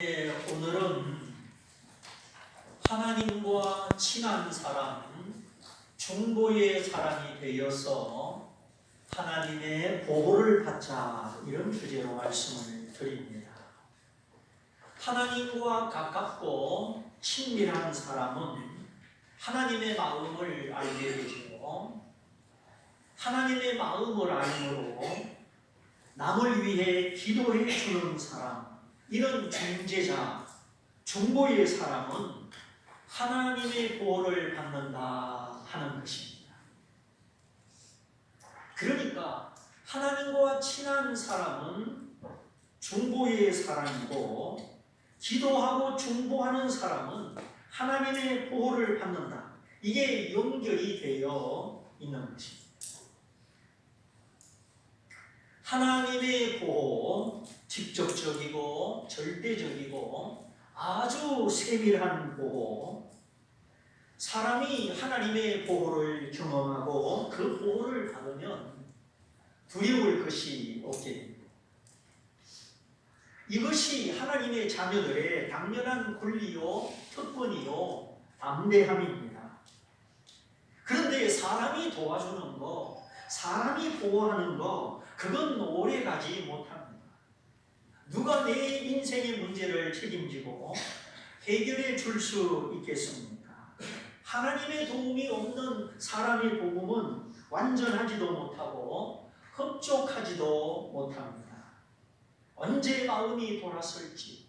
오늘은 하나님과 친한 사람, 중보의 사람이 되어서 하나님의 보호를 받자, 이런 주제로 말씀을 드립니다. 하나님과 가깝고 친밀한 사람은 하나님의 마음을 알게 되죠. 하나님의 마음을 알므로 남을 위해 기도해 주는 사람, 이런 중재자, 중보의 사람은 하나님의 보호를 받는다 하는 것입니다. 그러니까 하나님과 친한 사람은 중보의 사람이고, 기도하고 중보하는 사람은 하나님의 보호를 받는다. 이게 연결이 되어 있는 것입니다. 하나님의 보호, 직접적이고 절대적이고 아주 세밀한 보호, 사람이 하나님의 보호를 경험하고 그 보호를 받으면 두려울 것이 없게 됩니다. 이것이 하나님의 자녀들의 당연한 권리요, 특권이요, 담대함입니다. 그런데 사람이 도와주는 거, 사람이 보호하는 거, 그건 오래가지 못합니다. 누가 내 인생의 문제를 책임지고 해결해 줄 수 있겠습니까? 하나님의 도움이 없는 사람의 복음은 완전하지도 못하고 흡족하지도 못합니다. 언제 마음이 돌아설지,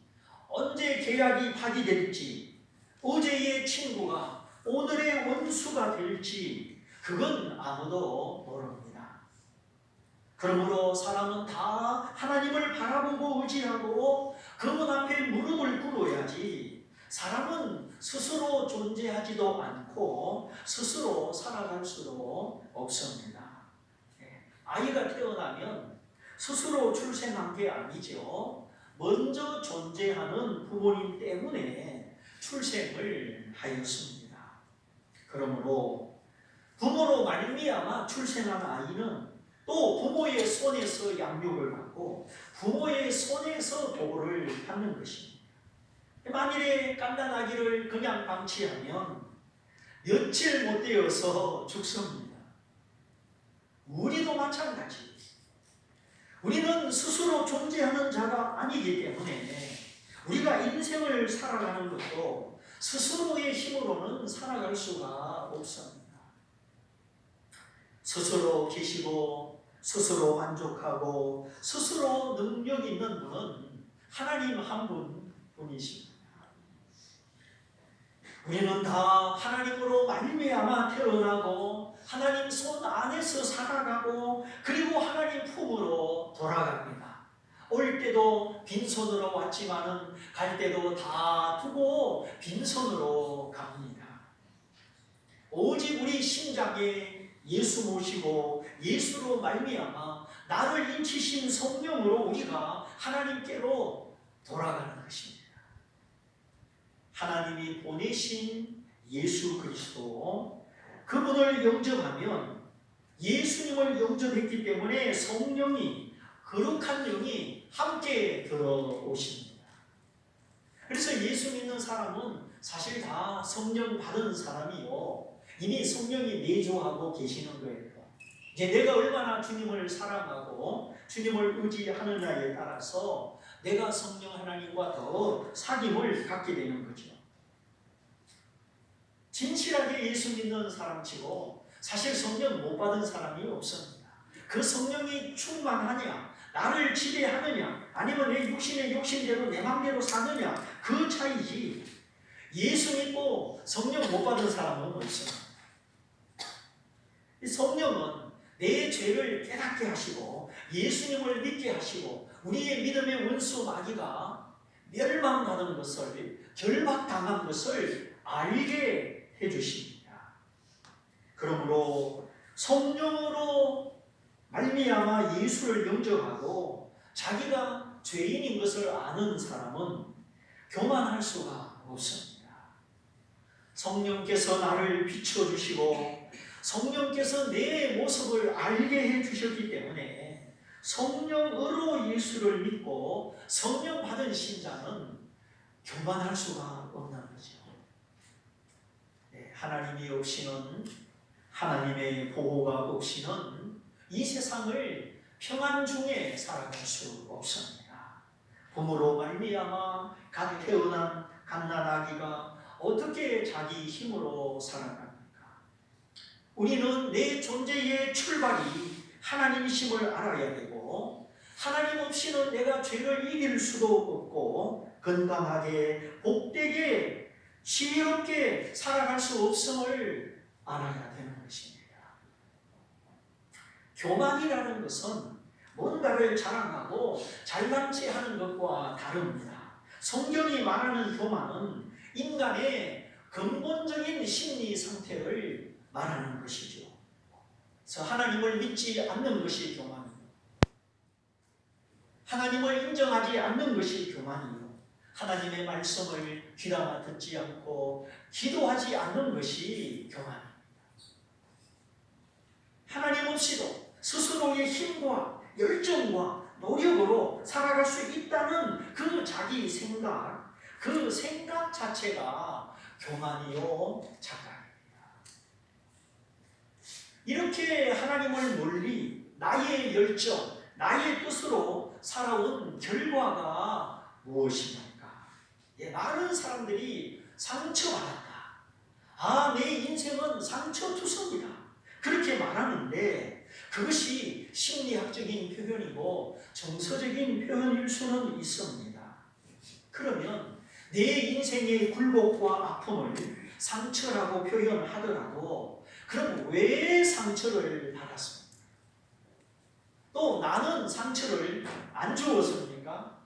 언제 계약이 파기될지, 어제의 친구가 오늘의 원수가 될지, 그건 아무도 모릅니다. 그러므로 사람은 다 하나님을 바라보고 의지하고 그분 앞에 무릎을 꿇어야지, 사람은 스스로 존재하지도 않고 스스로 살아갈 수도 없습니다. 아이가 태어나면 스스로 출생한 게 아니죠. 먼저 존재하는 부모님 때문에 출생을 하였습니다. 그러므로 부모로 말미암아 출생한 아이는 또 부모의 손에서 양육을 받고 부모의 손에서 보호를 받는 것입니다. 만일에 갓난아기를 그냥 방치하면 며칠 못 되어서 죽습니다. 우리도 마찬가지. 우리는 스스로 존재하는 자가 아니기 때문에 우리가 인생을 살아가는 것도 스스로의 힘으로는 살아갈 수가 없습니다. 스스로 계시고 스스로 만족하고 스스로 능력 있는 분은 하나님 한 분이십니다. 우리는 다 하나님으로 말미암아 태어나고 하나님 손 안에서 살아가고 그리고 하나님 품으로 돌아갑니다. 올 때도 빈손으로 왔지만은 갈 때도 다 두고 빈손으로 갑니다. 오직 우리 심장에 예수 모시고 예수로 말미암아 나를 인치신 성령으로 우리가 하나님께로 돌아가는 것입니다. 하나님이 보내신 예수 그리스도, 그분을 영접하면 예수님을 영접했기 때문에 성령이, 거룩한 영이 함께 들어오십니다. 그래서 예수 믿는 사람은 사실 다 성령 받은 사람이요, 이미 성령이 내주하고 계시는 거예요. 이제 내가 얼마나 주님을 사랑하고 주님을 의지하느냐에 따라서 내가 성령 하나님과 더 사귐을 갖게 되는 거죠. 진실하게 예수 믿는 사람치고 사실 성령 못 받은 사람이 없습니다. 그 성령이 충만하냐, 나를 지배하느냐, 아니면 내 육신의 욕심대로 내 맘대로 사느냐, 그 차이지, 예수 믿고 성령 못 받은 사람은 없습니다. 이 성령은 내 죄를 깨닫게 하시고 예수님을 믿게 하시고 우리의 믿음의 원수 마귀가 멸망하는 것을, 결박당한 것을 알게 해주십니다. 그러므로 성령으로 말미암아 예수를 영접하고 자기가 죄인인 것을 아는 사람은 교만할 수가 없습니다. 성령께서 나를 비춰주시고 성령께서 내 모습을 알게 해주셨기 때문에 성령으로 예수를 믿고 성령 받은 신자는 교만할 수가 없는 거죠. 네, 하나님이 없이는, 하나님의 보호가 없이는 이 세상을 평안 중에 살아갈 수 없습니다. 부모로 말미암아 갓 태어난 갓난아기가 어떻게 자기 힘으로 살아갑니까? 우리는 내 존재의 출발이 하나님이심을 알아야 되고, 하나님 없이는 내가 죄를 이길 수도 없고 건강하게 복되게 지혜롭게 살아갈 수 없음을 알아야 되는 것입니다. 교만이라는 것은 뭔가를 자랑하고 잘난체하는 것과 다릅니다. 성경이 말하는 교만은 인간의 근본적인 심리 상태를 말하는 것이죠. 그래서 하나님을 믿지 않는 것이 교만이요, 하나님을 인정하지 않는 것이 교만이요, 하나님의 말씀을 귀담아 듣지 않고 기도하지 않는 것이 교만입니다. 하나님 없이도 스스로의 힘과 열정과 노력으로 살아갈 수 있다는 그 자기 생각, 그 생각 자체가 교만이요 착각입니다. 이렇게 하나님을 멀리 나의 열정, 나의 뜻으로 살아온 결과가 무엇입니까? 많은 사람들이 상처받았다, 내 인생은 상처투성이다, 그렇게 말하는데 그것이 심리학적인 표현이고 정서적인 표현일 수는 있습니다. 그러면 내 인생의 굴곡과 아픔을 상처라고 표현하더라도 그럼 왜 상처를 받았습니까? 또 나는 상처를 안 주었습니까?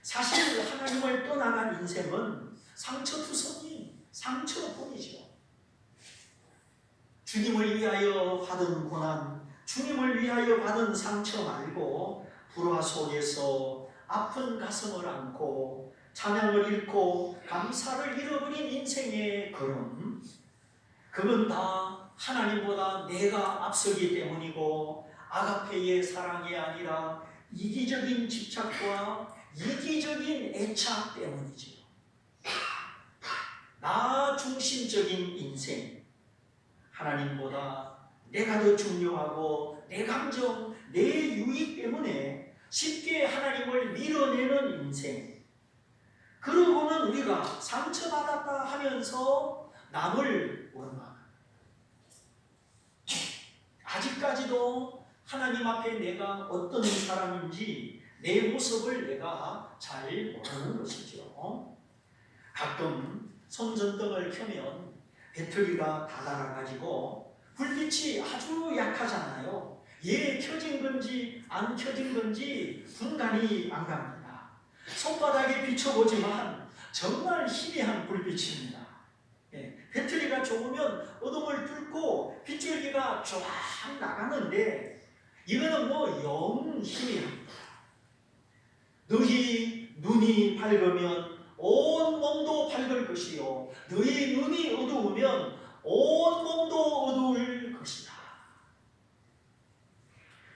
사실 하나님을 떠나간 인생은 상처투성이 상처뿐이죠. 주님을 위하여 받은 고난, 주님을 위하여 받은 상처 말고 불화 속에서 아픈 가슴을 안고 찬양을 잃고 감사를 잃어버린 인생의 걸음, 그건 다 하나님보다 내가 앞서기 때문이고 아가페의 사랑이 아니라 이기적인 집착과 이기적인 애착 때문이지요. 나 중심적인 인생, 하나님보다 내가 더 중요하고 내 감정, 내 유익 때문에 쉽게 하나님을 밀어내는 인생, 그러고는 우리가 상처받았다 하면서 남을 원망합니다. 아직까지도 하나님 앞에 내가 어떤 사람인지 내 모습을 내가 잘 모르는 것이죠. 가끔 손전등을 켜면 배터리가 다 닳아가지고 불빛이 아주 약하잖아요. 켜진 건지 안 켜진 건지 분간이 안 갑니다. 손바닥에 비춰보지만 정말 희미한 불빛입니다. 배터리가 좋으면 어둠을 뚫고 빗줄기가 쫙 나가는데 이거는 영 희미합니다. 너희 눈이 밝으면 온 몸도 밝을 것이요, 너희 눈이 어두우면 온 몸도 어두울 것이다.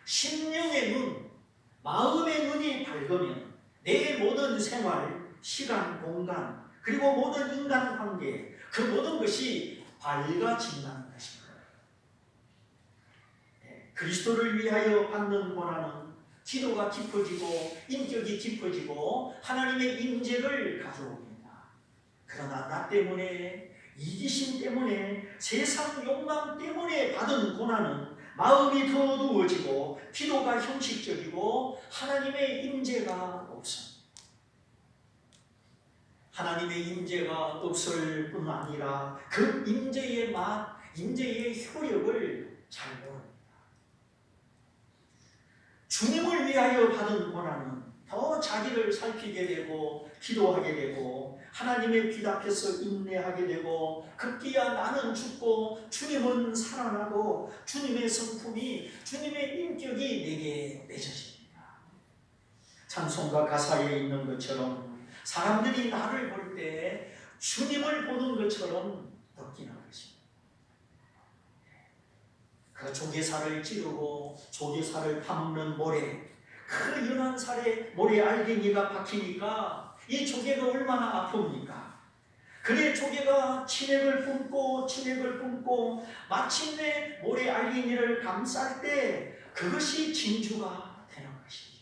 심령의 눈, 마음의 눈이 밝으면 내 모든 생활, 시간, 공간, 그리고 모든 인간관계, 그 모든 것이 밝아진다는 것입니다. 그리스도를 위하여 받는 고난은 기도가 깊어지고 인격이 깊어지고 하나님의 임재를 가져옵니다. 그러나 나 때문에, 이기심 때문에, 세상 욕망 때문에 받은 고난은 마음이 더 어두워지고 기도가 형식적이고 하나님의 임재가 없습니다. 하나님의 임재가 없을 뿐 아니라 그 임재의 맛, 임재의 효력을 잘 모릅니다. 주님을 위하여 받은 고난은 더 자기를 살피게 되고 기도하게 되고 하나님의 빛 앞에서 인내하게 되고 급기야 나는 죽고 주님은 살아나고 주님의 성품이, 주님의 인격이 내게 맺어집니다. 찬송가 가사에 있는 것처럼 사람들이 나를 볼 때 주님을 보는 것처럼 느끼는 것입니다. 그 조개살을 찌르고 조개살을 파먹는 모래, 그 연한 살에 모래 알갱이가 박히니까 이 조개가 얼마나 아픕니까? 그래 조개가 진액을 뿜고 마침내 모래 알갱이를 감쌀 때 그것이 진주가 되는 것이죠.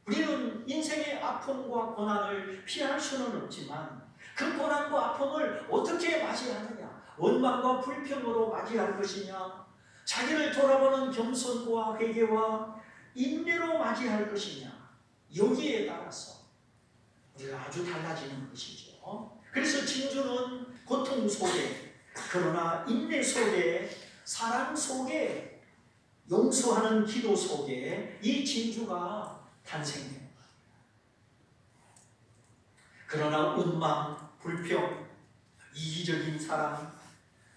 우리는 인생의 아픔과 고난을 피할 수는 없지만 그 고난과 아픔을 어떻게 맞이하느냐? 원망과 불평으로 맞이할 것이냐? 자기를 돌아보는 겸손과 회개와 인내로 맞이할 것이냐? 여기에 따라서 우리가 아주 달라지는 것이죠. 그래서 진주는 고통 속에, 그러나 인내 속에, 사랑 속에, 용서하는 기도 속에 이 진주가 탄생됩니다. 그러나 원망, 불평, 이기적인 사랑,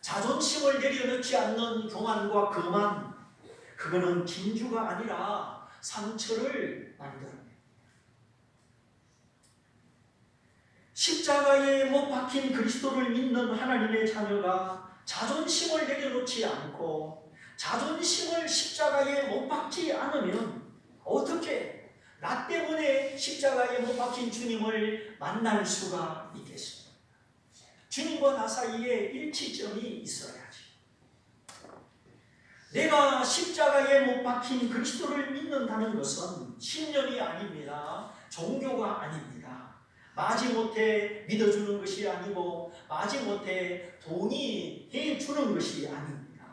자존심을 내려놓지 않는 교만과 거만, 그거는 진주가 아니라 상처를 만듭니다. 십자가에 못 박힌 그리스도를 믿는 하나님의 자녀가 자존심을 내려놓지 않고 자존심을 십자가에 못 박지 않으면 어떻게 나 때문에 십자가에 못 박힌 주님을 만날 수가 있겠습니까? 주님과 나 사이에 일치점이 있어야지. 내가 십자가에 못 박힌 그리스도를 믿는다는 것은 신념이 아닙니다. 종교가 아닙니다. 마지못해 믿어주는 것이 아니고 마지못해 돈이 해주는 것이 아닙니다.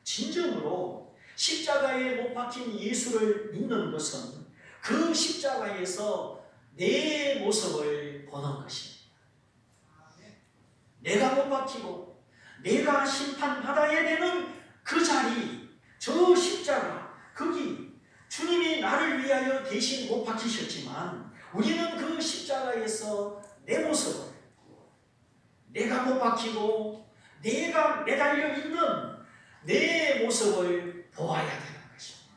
진정으로 십자가에 못 박힌 예수를 믿는 것은 그 십자가에서 내 모습을 보는 것입니다. 내가 못 박히고 내가 심판받아야 되는 그 자리, 저 십자가, 거기 주님이 나를 위하여 대신 못 박히셨지만 우리는 그 십자가에서 내 모습을, 내가 못 박히고 내가 매달려 있는 내 모습을 보아야 되는 것입니다.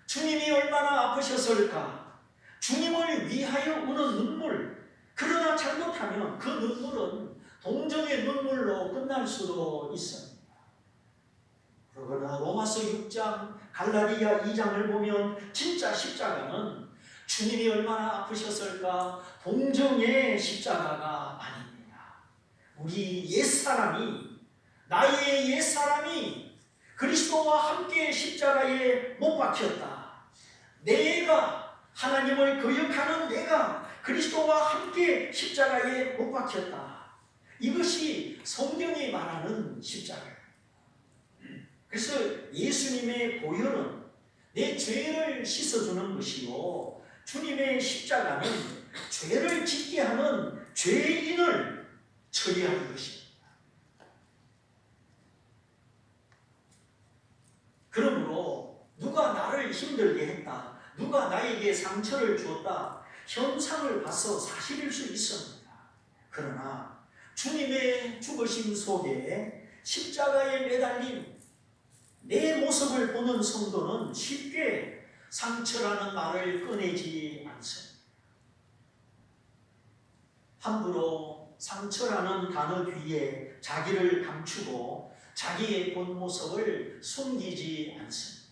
주님이 얼마나 아프셨을까? 주님을 위하여 우는 눈물, 그러나 잘못하면 그 눈물은 동정의 눈물로 끝날 수도 있습니다. 그러나 로마서 6장, 갈라디아 2장을 보면 진짜 십자가는 주님이 얼마나 아프셨을까? 동정의 십자가가 아닙니다. 우리 옛사람이, 나의 옛사람이 그리스도와 함께 십자가에 못 박혔다. 내가 하나님을 거역하는 내가 그리스도와 함께 십자가에 못 박혔다. 이것이 성경이 말하는 십자가예요. 그래서 예수님의 보혈은 내 죄를 씻어주는 것이요, 주님의 십자가는 죄를 짓게 하는 죄인을 처리하는 것입니다. 그러므로 누가 나를 힘들게 했다, 누가 나에게 상처를 주었다, 현상을 봐서 사실일 수 있습니다. 그러나 주님의 죽으심 속에 십자가에 매달린 내 모습을 보는 성도는 쉽게 상처라는 말을 꺼내지 않습니다. 함부로 상처라는 단어 뒤에 자기를 감추고 자기의 본 모습을 숨기지 않습니다.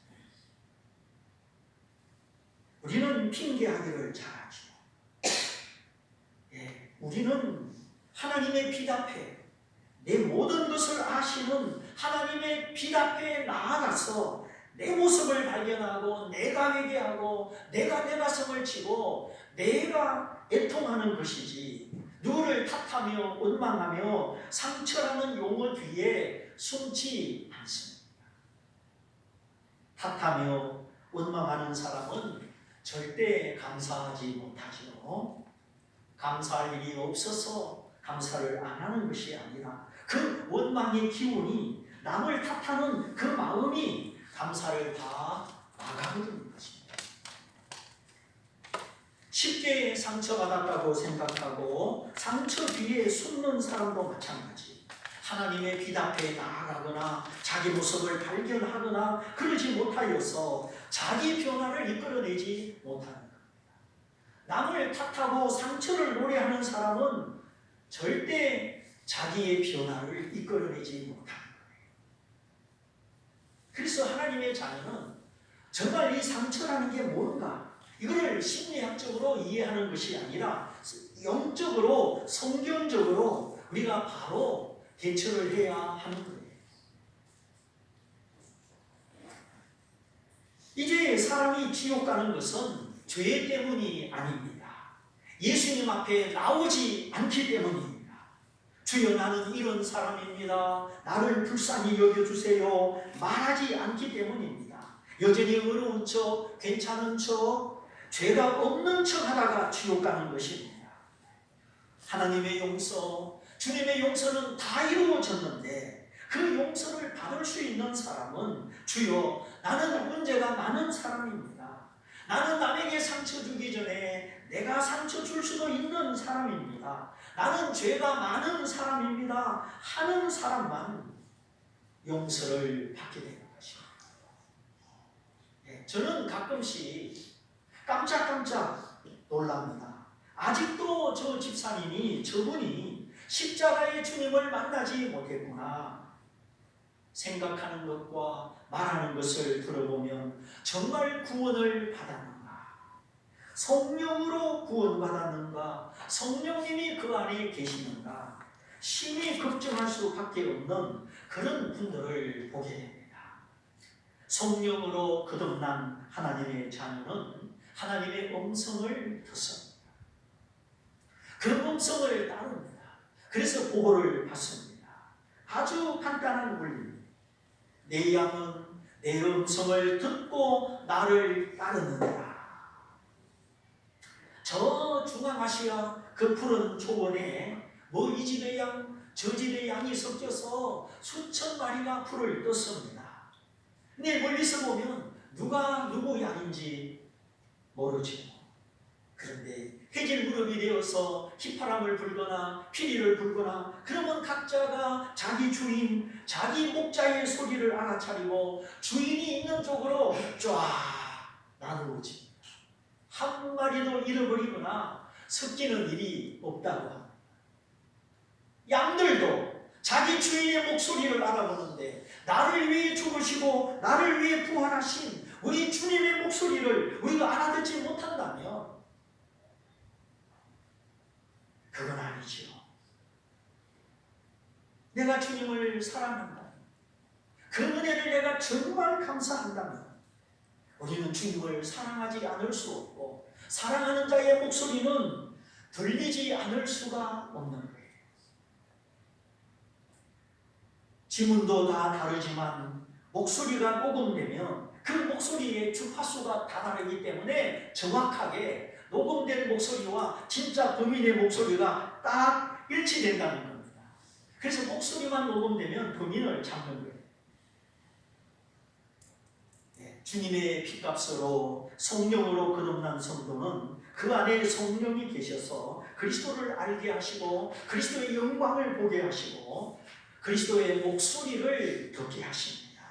우리는 핑계하기를 잘하죠. 우리는 하나님의 빛 앞에, 내 모든 것을 아시는 하나님의 빛 앞에 나아가서 내 모습을 발견하고 내가 회개하고 내가 내 가슴을 치고 내가 애통하는 것이지, 누구를 탓하며 원망하며 상처라는 용어 뒤에 숨지 않습니다. 탓하며 원망하는 사람은 절대 감사하지 못하죠. 감사할 일이 없어서 감사를 안 하는 것이 아니라 그 원망의 기운이, 남을 탓하는 그 마음이 감사를 다 막아버리는 것입니다. 쉽게 상처받았다고 생각하고 상처 뒤에 숨는 사람도 마찬가지. 하나님의 빛 앞에 나아가거나 자기 모습을 발견하거나 그러지 못하여서 자기 변화를 이끌어내지 못하는 겁니다. 남을 탓하고 상처를 노래하는 사람은 절대 자기의 변화를 이끌어내지 못합니다. 그래서 하나님의 자녀는 정말 이 상처라는 게 뭔가? 이거를 심리학적으로 이해하는 것이 아니라 영적으로, 성경적으로 우리가 바로 대처를 해야 하는 거예요. 이제 사람이 지옥 가는 것은 죄 때문이 아닙니다. 예수님 앞에 나오지 않기 때문입니다. 주여 나는 이런 사람입니다. 나를 불쌍히 여겨주세요. 말하지 않기 때문입니다. 여전히 어려운 척, 괜찮은 척, 죄가 없는 척 하다가 지옥 가는 것입니다. 하나님의 용서, 주님의 용서는 다 이루어졌는데 그 용서를 받을 수 있는 사람은 주여 나는 문제가 많은 사람입니다. 나는 남에게 상처 주기 전에 내가 상처 줄 수도 있는 사람입니다. 나는 죄가 많은 사람입니다. 하는 사람만 용서를 받게 되는 것입니다. 저는 가끔씩 깜짝깜짝 놀랍니다. 아직도 저 집사님이 저분이 십자가의 주님을 만나지 못했구나 생각하는 것과 말하는 것을 들어보면 정말 구원을 받았는가? 성령으로 구원받았는가? 성령님이 그 안에 계시는가? 심히 걱정할 수밖에 없는 그런 분들을 보게 됩니다. 성령으로 거듭난 하나님의 자녀는 하나님의 음성을 듣습니다. 그 음성을 따릅니다. 그래서 보호를 받습니다. 아주 간단한 원리입니다. 내 양은 내 음성을 듣고 나를 따르느니라. 저 중앙아시아 그 푸른 초원에 뭐 이 집의 양, 저 집의 양이 섞여서 수천 마리가 풀을 떴습니다. 근데 멀리서 보면 누가 누구 양인지 모르죠. 그런데 해질 무렵이 되어서 휘파람을 불거나 피리를 불거나 그러면 각자가 자기 주인, 자기 목자의 소리를 알아차리고 주인이 있는 쪽으로 쫙 나누어집니다. 한 마리도 잃어버리거나 섞이는 일이 없다고 합니다. 양들도 자기 주인의 목소리를 알아보는데 나를 위해 죽으시고 나를 위해 부활하신 우리 주님의 목소리를 우리가 알아듣지 못한다면 그건 아니지요. 내가 주님을 사랑한다면, 그 은혜를 내가 정말 감사한다면 우리는 주님을 사랑하지 않을 수 없고 사랑하는 자의 목소리는 들리지 않을 수가 없는 거예요. 지문도 다 다르지만 목소리가 녹음되면 그 목소리의 주파수가 다 다르기 때문에 정확하게 녹음된 목소리와 진짜 범인의 목소리가 딱 일치된다는 겁니다. 그래서 목소리만 녹음되면 범인을 잡는 거예요. 주님의 피값으로 성령으로 거듭난 성도는 그 안에 성령이 계셔서 그리스도를 알게 하시고 그리스도의 영광을 보게 하시고 그리스도의 목소리를 듣게 하십니다.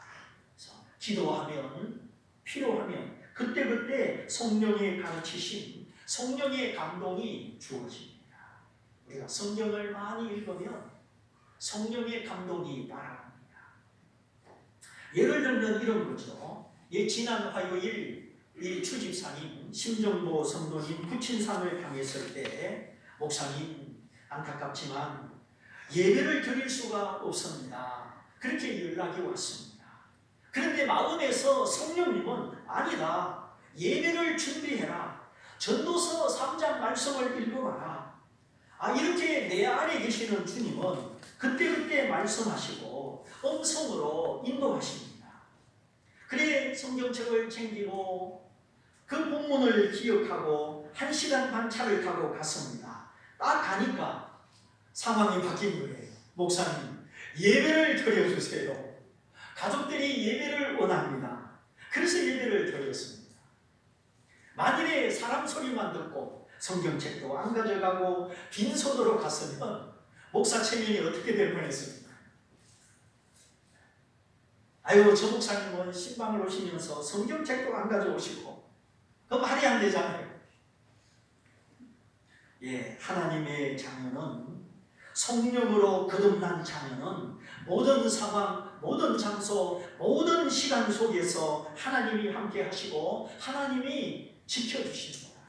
그래서 기도하면 필요하면 그때그때 성령의 가르치심, 성령의 감동이 주어집니다. 우리가 성경을 많이 읽으면 성령의 감동이 따라갑니다. 예를 들면 이런 거죠. 지난 화요일 이 추집사님 심정보 성도님 부친상을 당했을 때 목사님 안타깝지만 예배를 드릴 수가 없습니다. 그렇게 연락이 왔습니다. 그런데 마음에서 성령님은 아니다. 예배를 준비해라. 전도서 3장 말씀을 읽어봐라. 이렇게 내 안에 계시는 주님은 그때그때 말씀하시고 음성으로 인도하십니다. 그래 성경책을 챙기고 그 본문을 기억하고 1시간 반 차를 타고 갔습니다. 딱 가니까 상황이 바뀐 거예요. 목사님 예배를 드려주세요. 가족들이 예배를 원합니다. 그래서 예배를 드렸습니다. 만일에 사람 소리만 듣고 성경책도 안 가져가고 빈손으로 갔으면 목사 체면이 어떻게 될 뻔했습니까? 아유 저 목사님은 신방을 오시면서 성경책도 안 가져오시고 그 말이 안 되잖아요. 하나님의 자녀는 성령으로 거듭난 자녀는 모든 상황, 모든 장소, 모든 시간 속에서 하나님이 함께 하시고 하나님이 지켜주십니다.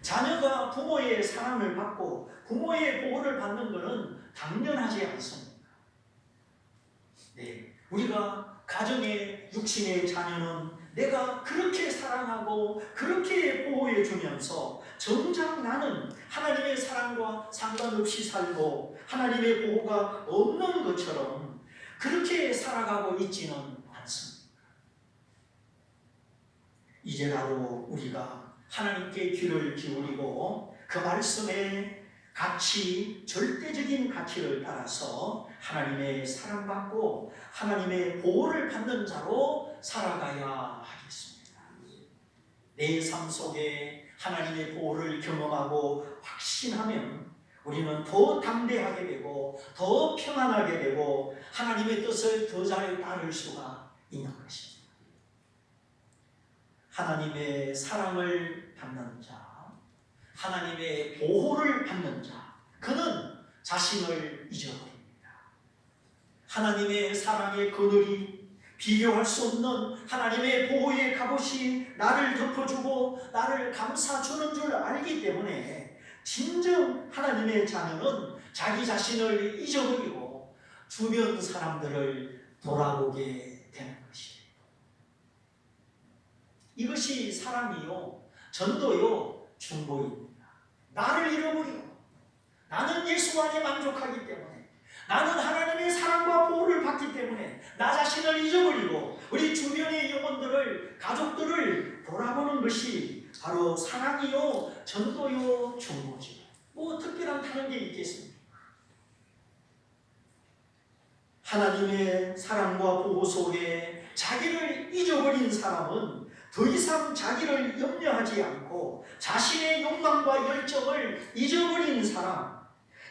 자녀가 부모의 사랑을 받고 부모의 보호를 받는 것은 당연하지 않습니다. 네, 우리가 가정의 육신의 자녀는 내가 그렇게 사랑하고 그렇게 보호해 주면서 정작 나는 하나님의 사랑과 상관없이 살고 하나님의 보호가 없는 것처럼 그렇게 살아가고 있지는 않습니다. 이제라도 우리가 하나님께 귀를 기울이고 그 말씀에 가치, 절대적인 가치를 따라서 하나님의 사랑받고 하나님의 보호를 받는 자로 살아가야 하겠습니다. 내 삶 속에 하나님의 보호를 경험하고 확신하면 우리는 더 담대하게 되고 더 평안하게 되고 하나님의 뜻을 더 잘 따를 수가 있는 것입니다. 하나님의 사랑을 받는 자, 하나님의 보호를 받는 자, 그는 자신을 잊어버립니다. 하나님의 사랑의 그늘이 비교할 수 없는 하나님의 보호의 갑옷이 나를 덮어주고 나를 감싸주는 줄 알기 때문에 진정 하나님의 자녀는 자기 자신을 잊어버리고 주변 사람들을 돌아보게 되는 것이에요. 이것이 사랑이요, 전도요, 중보입니다. 나를 잃어버리고 나는 예수 안에 만족하기 때문에 나는 하나님의 사랑과 보호를 받기 때문에 나 자신을 잊어버리고 우리 주변의 영혼들을 가족들을 돌아보는 것이 바로 사랑이요 전도요 중보지. 뭐 특별한 다른 게 있겠습니까? 하나님의 사랑과 보호 속에 자기를 잊어버린 사람은 더 이상 자기를 염려하지 않고 자신의 욕망과 열정을 잊어버린 사람,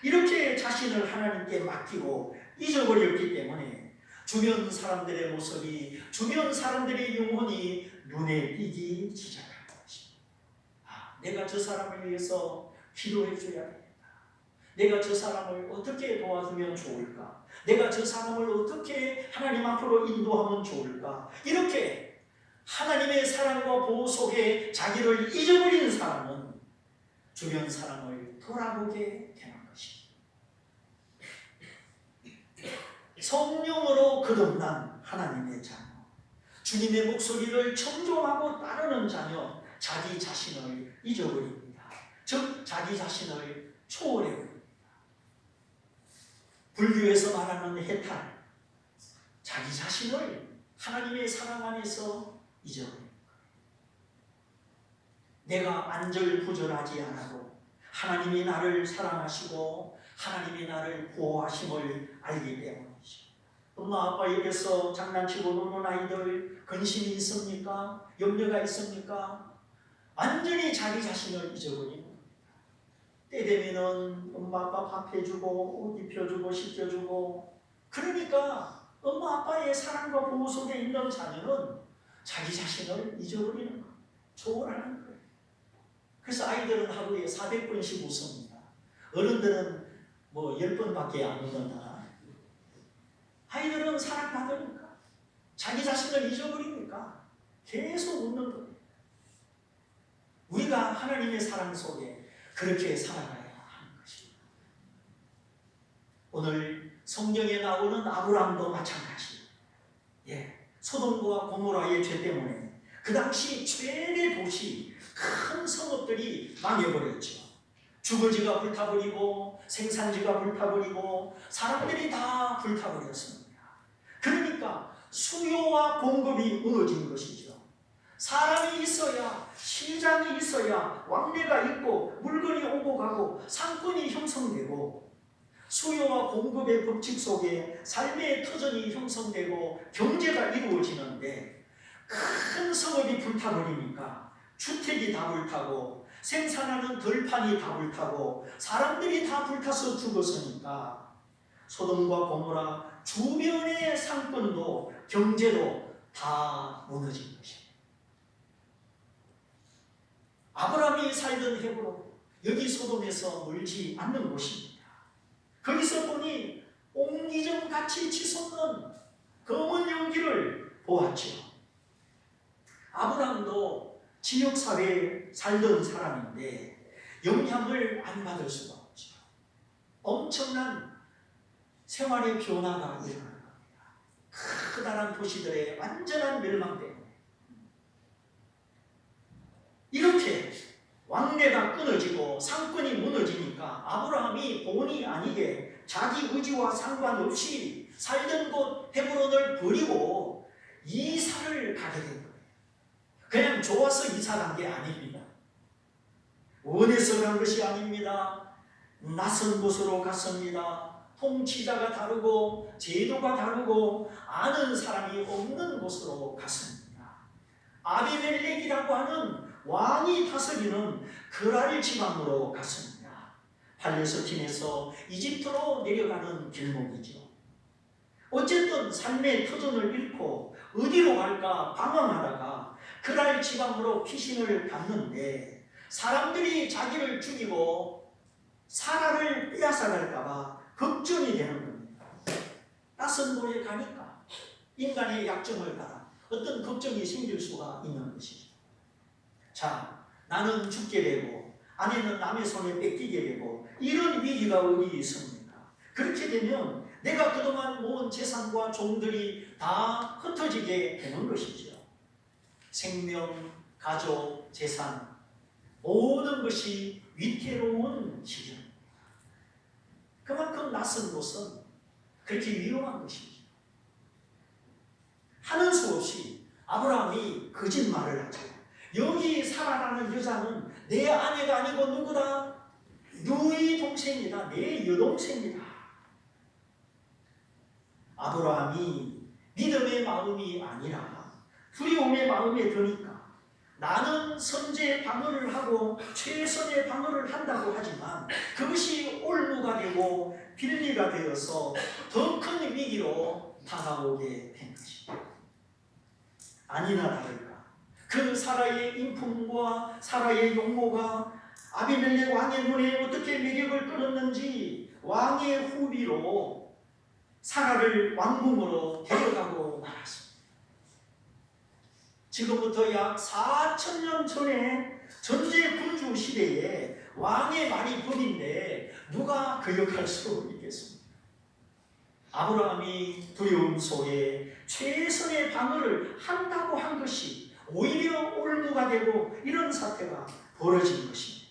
이렇게 자신을 하나님께 맡기고 잊어버렸기 때문에 주변 사람들의 모습이, 주변 사람들의 영혼이 눈에 띄기 시작한 것입니다. 내가 저 사람을 위해서 기도해 줘야 되겠다. 내가 저 사람을 어떻게 도와주면 좋을까? 내가 저 사람을 어떻게 하나님 앞으로 인도하면 좋을까? 이렇게 하나님의 사랑과 보호 속에 자기를 잊어버린 사람은 주변 사람을 돌아보게 되는 것입니다. 성령으로 거듭난 하나님의 자녀, 주님의 목소리를 청종하고 따르는 자녀, 자기 자신을 잊어버립니다. 즉 자기 자신을 초월해버립니다. 불교에서 말하는 해탈, 자기 자신을 하나님의 사랑 안에서 잊어버립니다. 내가 안절부절하지 않아도 하나님이 나를 사랑하시고 하나님이 나를 보호하심을 알기 때문이죠. 엄마 아빠 옆에서 장난치고 노는 아이들 근심이 있습니까? 염려가 있습니까? 완전히 자기 자신을 잊어버리는 겁니다. 때 되면은 엄마 아빠 밥 해주고 옷 입혀주고 씻겨주고, 그러니까 엄마 아빠의 사랑과 보호 속에 있는 자녀는 자기 자신을 잊어버리는 거예요. 초월하는 거예요. 그래서 아이들은 하루에 400번씩 웃습니다. 어른들은 뭐 10번밖에 안 웃는다. 아이들은 사랑받으니까, 자기 자신을 잊어버리니까 계속 웃는 거예요. 우리가 하나님의 사랑 속에 그렇게 살아가야 하는 것입니다. 오늘 성경에 나오는 아브라함도 마찬가지예요. 소돔과 고모라의 죄 때문에 그 당시 최대 도시, 큰 성읍들이 망해버렸죠. 주거지가 불타버리고 생산지가 불타버리고 사람들이 다 불타버렸습니다. 그러니까 수요와 공급이 무너진 것이죠. 사람이 있어야, 시장이 있어야 왕래가 있고 물건이 오고 가고 상권이 형성되고, 수요와 공급의 법칙 속에 삶의 터전이 형성되고 경제가 이루어지는데, 큰 성읍이 불타버리니까 주택이 다 불타고 생산하는 들판이 다 불타고 사람들이 다 불타서 죽었으니까 소돔과 고모라 주변의 상권도 경제도 다 무너진 것입니다. 아브라함이 살던 헤브론, 여기 소돔에서 멀지 않는 곳입니다. 거기서 보니 옹기종같이 보았죠. 아브라함도 지역사회에 살던 사람인데 영향을 안 받을 수가 없죠. 엄청난 생활의 변화가 일어나는 겁니다. 커다란 도시들의 완전한 멸망 때문에 이렇게 왕래가 끊어지고 상권이 무너지니까 아브라함이 본의 아니게 자기 의지와 상관없이 살던 곳 헤브론을 버리고 이사를 가게 된 거예요. 그냥 좋아서 이사 간 게 아닙니다. 원해서 간 것이 아닙니다. 낯선 곳으로 갔습니다. 통치자가 다르고 제도가 다르고 아는 사람이 없는 곳으로 갔습니다. 아비멜렉이라고 하는 왕이 다스리는 그랄 지방으로 갔습니다. 팔레스틴에서 이집트로 내려가는 길목이죠. 어쨌든 삶의 터전을 잃고 어디로 갈까 방황하다가 그랄 지방으로 피신을 갔는데 사람들이 자기를 죽이고 사라를 빼앗아갈까봐 걱정이 되는 겁니다. 낯선 곳에 가니까 인간의 약점을 따라 어떤 걱정이 생길 수가 있는 것이죠. 자, 나는 죽게 되고 아내는 남의 손에 뺏기게 되고 이런 위기가 어디 있습니까? 그렇게 되면 내가 그동안 모은 재산과 종들이 다 흩어지게 되는 것이죠. 생명, 가족, 재산 모든 것이 위태로운 지경입니다. 그만큼 낯선 곳은 그렇게 위험한 것이죠. 하는 수 없이 아브라함이 거짓말을 하죠. 여기 사라라는 여자는 내 아내가 아니고 누구다? 너희 동생이다. 내 여동생이다. 아브라함이 믿음의 마음이 아니라 두려움의 마음에 드니까 나는 선제의 방어를 하고 최선의 방어를 한다고 하지만 그것이 올무가 되고 빌리가 되어서 더 큰 위기로 다가오게 된 것입니다. 아니나 다를까 그 사라의 인품과 사라의 용모가 아비멜렉 왕의 눈에 어떻게 매력을 끌었는지 왕의 후비로 사라를 왕궁으로 데려가고 말았습니다. 지금부터 약 4,000년 전에 전제 군주 시대에 왕의 말이 법인데 누가 거역할 수 있겠습니까? 아브라함이 두려움 속에 최선의 방어를 한다고 한 것이 오히려 올무가 되고 이런 사태가 벌어진 것입니다.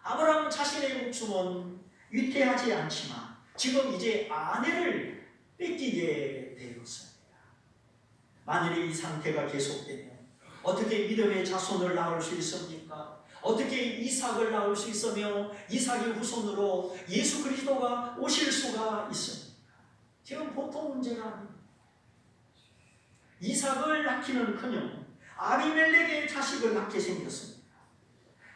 아브라함 자신의 목숨은 위태하지 않지만 지금 이제 아내를 뺏기게 되었습니다. 만일에 이 상태가 계속되면 어떻게 믿음의 자손을 낳을 수 있습니까? 어떻게 이삭을 낳을 수 있으며 이삭의 후손으로 예수 그리스도가 오실 수가 있습니까? 지금 보통 문제가 아닙니다. 이삭을 낳기는커녕 아비멜렉의 자식을 낳게 생겼습니다.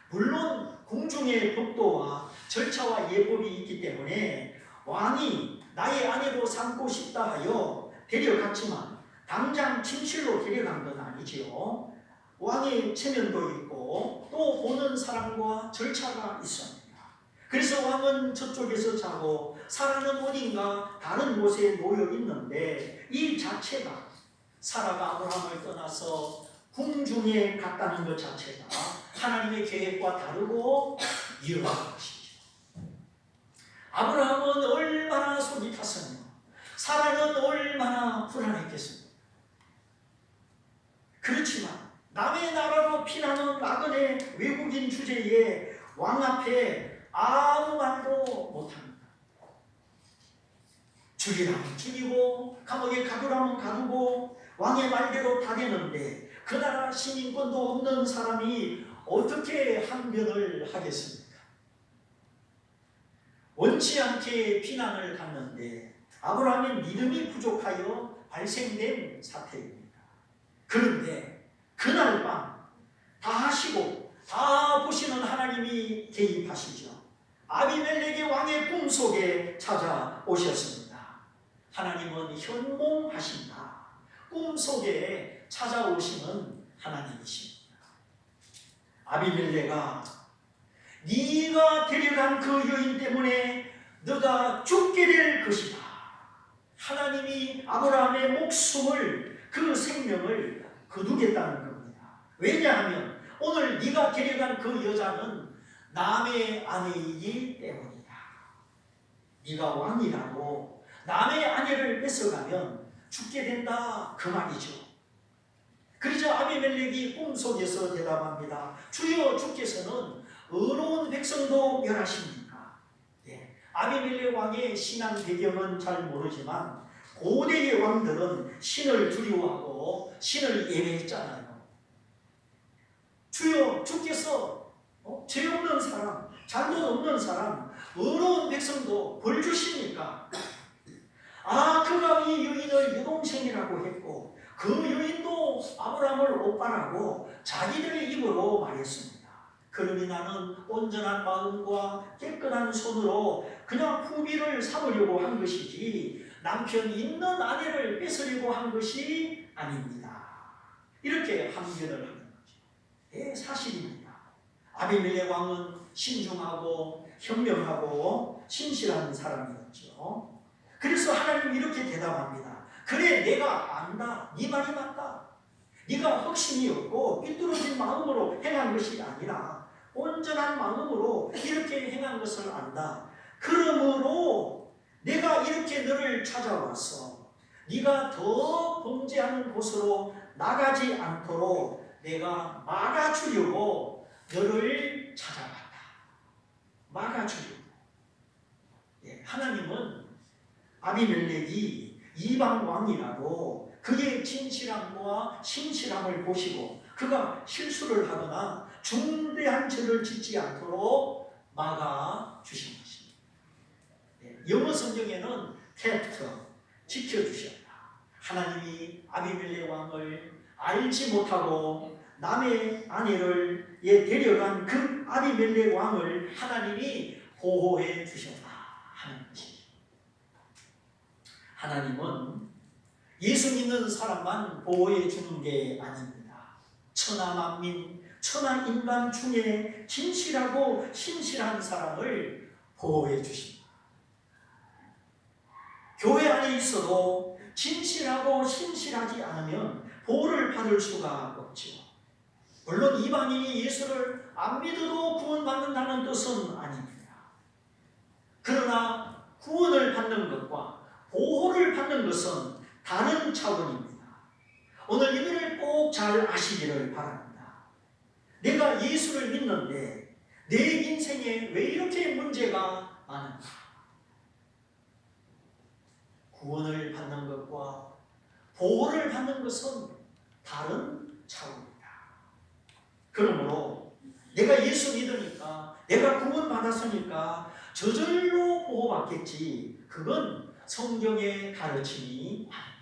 물론 궁중의 법도와 절차와 예법이 있기 때문에 왕이 나의 아내로 삼고 싶다 하여 데려갔지만 당장 친실로 데려간 건 아니지요. 왕의 체면도 있고 또 보는 사람과 절차가 있습니다. 그래서 왕은 저쪽에서 자고 사라는 어딘가 다른 곳에 놓여 있는데 이 자체가 사라가 아브라함을 떠나서 궁중에 갔다는 것 자체가 하나님의 계획과 다르고 위험한 것이죠. 아브라함은 얼마나 속이 탔으며 사라는 얼마나 불안했겠습니까? 그렇지만 남의 나라로 피나는 나그네 외국인 주제에 왕 앞에 아무 말도 못합니다. 죽이라면 죽이고 감옥에 가두라면 가두고 왕의 말대로 다 되는데 그 나라 시민권도 없는 사람이 어떻게 항변을 하겠습니까? 원치 않게 비난을 받는데 아브라함의 믿음이 부족하여 발생된 사태입니다. 그런데 그날 밤 다 하시고 다 보시는 하나님이 개입하시죠. 아비멜렉의 왕의 꿈속에 찾아오셨습니다. 하나님은 현몽하신다. 꿈속에 찾아오시는 하나님이십니다. 아비멜렉아, 네가 데려간 그 여인 때문에 너가 죽게 될 것이다. 하나님이 아브라함의 목숨을, 그 생명을 거두겠다는 겁니다. 왜냐하면 오늘 네가 데려간 그 여자는 남의 아내이기 때문이다. 네가 왕이라도 남의 아내를 뺏어가면 죽게 된다, 그 말이죠. 그러자 아비멜렉이 꿈속에서 대답합니다. 주여, 주께서는 의로운 백성도 멸하십니까? 아비멜렉 왕의 신앙 배경은 잘 모르지만 고대의 왕들은 신을 두려워하고 신을 예배했잖아요. 주여, 주께서 죄 없는 사람, 잘못 없는 사람, 의로운 백성도 벌 주십니까? 그가 이 여인을 여동생이라고 했고 그 여인도 아브라함을 오빠라고 자기들의 입으로 말했습니다. 그러니 나는 온전한 마음과 깨끗한 손으로 그냥 후비를 삼으려고 한 것이지 남편 있는 아내를 뺏으려고 한 것이 아닙니다. 이렇게 항변을 하는 거죠. 사실입니다. 아비멜렉 왕은 신중하고 현명하고 신실한 사람이었죠. 그래서 하나님이 이렇게 대답합니다. 그래, 내가 안다. 네 말이 맞다. 네가 확신이 없고 삐뚤어진 마음으로 행한 것이 아니라 온전한 마음으로 이렇게 행한 것을 안다. 그러므로 내가 이렇게 너를 찾아와서 네가 더 범죄하는 곳으로 나가지 않도록 내가 막아주려고 너를 찾아갔다. 막아주려고. 하나님은 아비멜렉이 이방 왕이라도 그의 진실함과 신실함을 보시고 그가 실수를 하거나 중대한 죄를 짓지 않도록 막아주신 것입니다. 영어 성경에는 kept, 지켜주셨다. 하나님이 아비멜렉 왕을 알지 못하고 남의 아내를 데려간 그 아비멜렉 왕을 하나님이 보호해 주셨다 하는 것입니다. 하나님은 예수 믿는 사람만 보호해 주는 게 아닙니다. 천하 만민, 천하 인간 중에 진실하고 신실한 사람을 보호해 주십니다. 교회 안에 있어도 진실하고 신실하지 않으면 보호를 받을 수가 없죠. 물론 이방인이 예수를 안 믿어도 구원받는다는 뜻은 아닙니다. 그러나 구원을 받는 것과 보호를 받는 것은 다른 차원입니다. 오늘 이들을 꼭 잘 아시기를 바랍니다. 내가 예수를 믿는데 내 인생에 왜 이렇게 문제가 많은가? 구원을 받는 것과 보호를 받는 것은 다른 차원입니다. 그러므로 내가 예수 믿으니까, 내가 구원받았으니까 저절로 보호받겠지, 그건 성경의 가르침이 아닙니다.